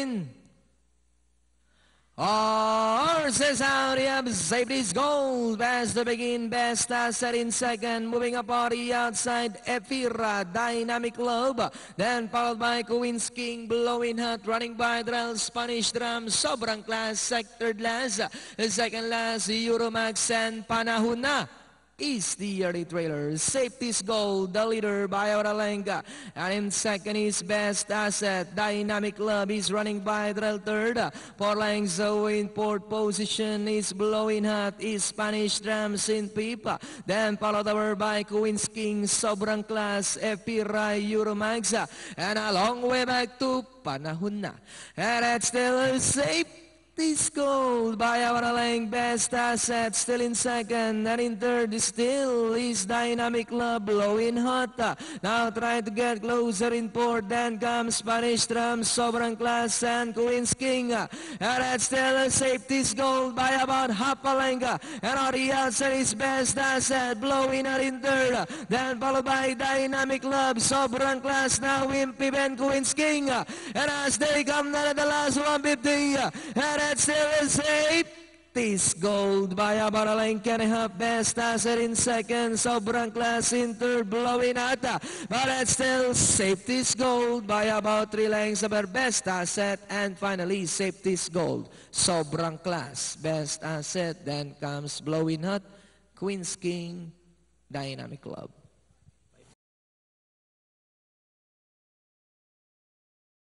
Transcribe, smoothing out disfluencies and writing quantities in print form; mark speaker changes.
Speaker 1: win. Horses out, yep, safety's gold. Best to begin, best asset in second. Moving up on the outside, Efira, Dynamic Love. Then followed by Queen's King, Blowing Hot, running by Drell, Spanish Drum, Sobrang Class, third last. Second last, Euromax and Panahon Na is the early trailer. Safety's gold, the leader by Auralenga. And in second is Best Asset. Dynamic Love is running by Drell third. 4 lengths in fourth position is Blowing Hot, is Spanish Drums in Pipa. Then followed over by Queen's King, Sobrang Class, Efira, Euromax. And a long way back to Panahon Na. And that's still safe. This gold by Auralenga, Best Asset still in second, and in third still is Dynamic Love, Blowing Hot. Now try to get closer in fourth, then comes Spanish Drum, Sobrang Class, and Queen's King. And that's still a safety's gold by about half a length. And on the outside is Best Asset, Blowing Hot in third, then followed by Dynamic Love, Sobrang Class, now Wimpy Ben, Queen's King. And as they come down at the last 150, and that's still a safety's gold by about a length and a half. Best Asset in second, Sobrang Class in third, Blowing Hot. But that's still safety's gold by about 3 lengths over Best Asset. And finally, safety's gold, Sobrang Class, Best Asset. Then comes Blowing Hot, Queen's King, Dynamic Love.